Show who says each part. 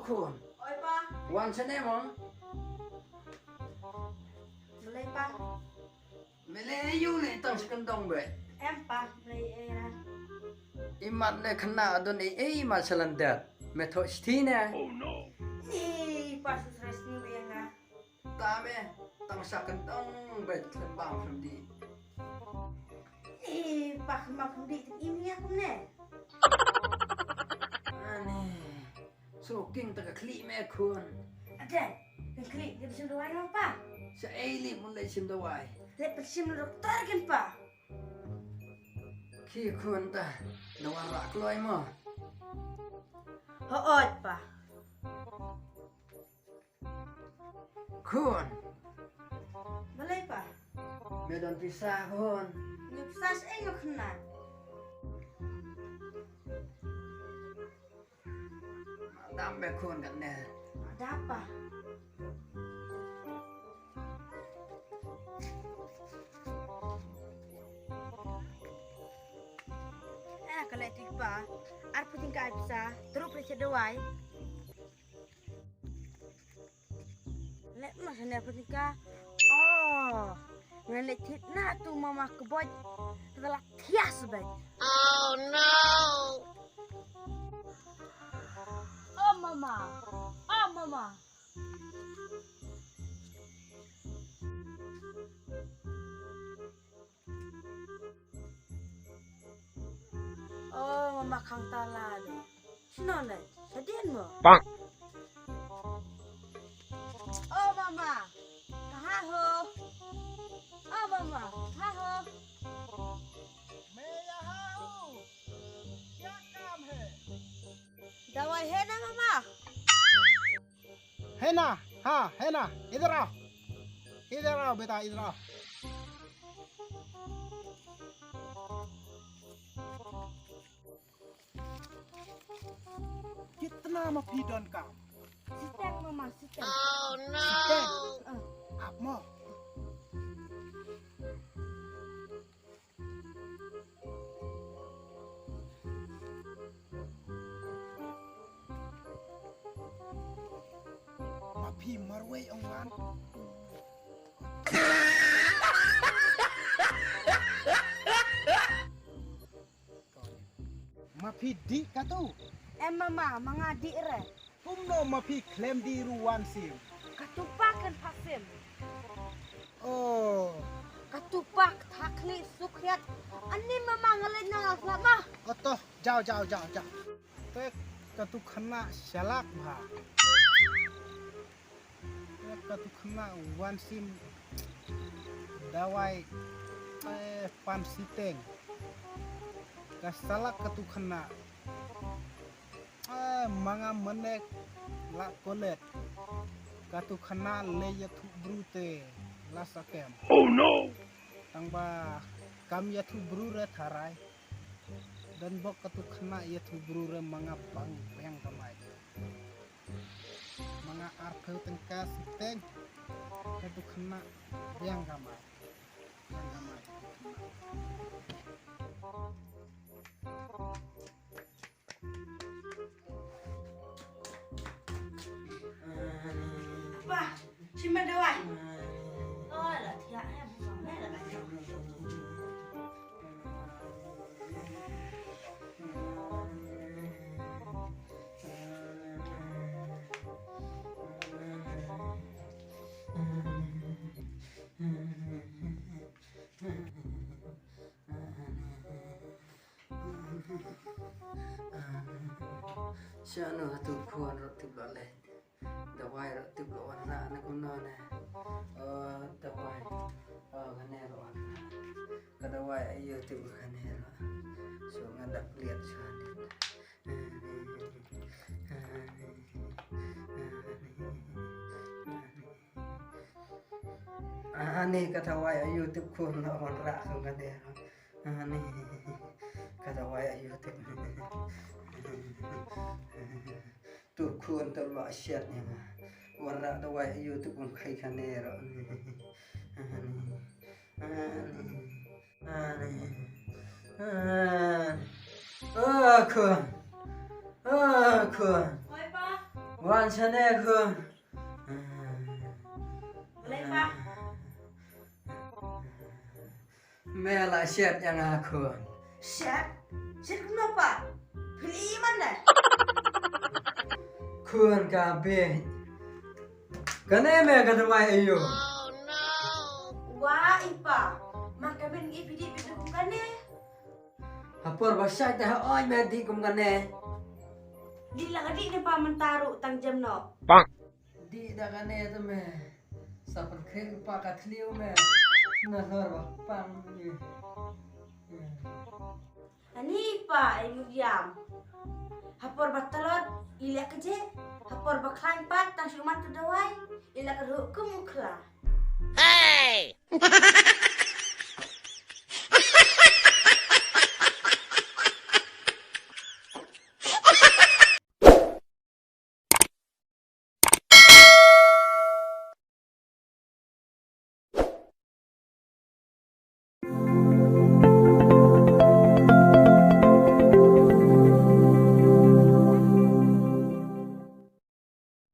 Speaker 1: kun.
Speaker 2: Oi pa,
Speaker 1: Wan sene mo?
Speaker 2: mulai pa.
Speaker 1: Mele yu le tang skandong be.
Speaker 2: Em pa, mulai era.
Speaker 1: Imat le khna adon e ma salandat. Metho sthine.
Speaker 2: Ni pa susres ni benga.
Speaker 1: Ta me tang sakandong be klembang from di.
Speaker 2: Ni pa mak di ini aku ne.
Speaker 1: Ani. So king ta kli me kun.
Speaker 2: Ada, yang klik dia bersama doai apa?
Speaker 1: Sa eli mun le sim da wai.
Speaker 2: Dia bersama dokter kan pa?
Speaker 1: Ki kun ta. No ara kloi mo.
Speaker 2: Hoot pa.
Speaker 1: Kun.
Speaker 2: Mulai pa.
Speaker 1: Me don pisah kun.
Speaker 2: Nyupsas engok kena.
Speaker 1: Madam be kun kan ne.
Speaker 2: Ada apa? Kalau itu pa, arpu tinggal bisa, terus percaya doai. Lek masa ni arpu tinggal, oh, ngelik titna tu mama keboj, telah tias baik. Oh no! Oh mama, oh mama. Oh, mama kang talado. Sino na? Sadian mo?
Speaker 3: Bang!
Speaker 2: Oh, mama! Kahaho! Oh, mama! Kahaho!
Speaker 3: मेरा हाउ क्या काम है
Speaker 2: Dawai he na, mama!
Speaker 3: है ना हाँ है ना इधर आओ बेटा इधर आओ कितना माफी डन काम
Speaker 2: Siteng, mama, siteng.
Speaker 3: Siteng. आप mau माफी मरवे ông माफी दी का तू
Speaker 2: Mama, mangadi re.
Speaker 3: Kumno mapi klaim di ruwan sim.
Speaker 2: Katupakan pasim.
Speaker 3: Oh,
Speaker 2: Katupak takli sukyat. Ani mama ngalin na lama.
Speaker 3: otoh jauh. Tek katu kena shalak bha. Tek katu kena wan sim dawai pan siteng. Kasalak katu kena mga menek la kolet katu kena le yatu brute la sakem. Oh no. Tangba kam yatu brure tharai dan bok katu kena yatu brure mga bang yang kamai mga arpeu tengkas teng katu kena yang kamai
Speaker 2: Wah, cima doai. Oh, lah tiap ya bukan lah banyak.
Speaker 1: Siano tu kuan roti balai. Dawai roti blowan na na kuno na. Dawai. Ganero. Kadawai ayo tu ganero. So ngadap lihat sian. Ani kadawai ayo tu kun lawan ra so ganero. Ani kadawai ayo tu. Tu kun tu lo asyat ni ma. Warna dawai ayo tu kun kai kanero. Kun.
Speaker 2: Oi, pa.
Speaker 1: Wan chane khun.
Speaker 2: Lấy ba.
Speaker 1: Mẹ lại xét yang à khun.
Speaker 2: Set. Set kenapa? Pilih mana?
Speaker 1: Khun ka be. Kane mẹ ka dawai ayo.
Speaker 2: Wah, ipa. Maka ben ipidi kan ni.
Speaker 1: Hapor basai teh oi mẹ di kum kane.
Speaker 2: Di lang adik ni pa mentaru tang jam no.
Speaker 1: Di da kane tu mẹ. Sapan khek pa ka thliu mẹ. Na thor ba pang ni.
Speaker 2: Ani pa ibu diam. Hapor batalot ilak je. Hapor baklan pat tang syumat tu dawai. Ilak ru ke mukla. Hey!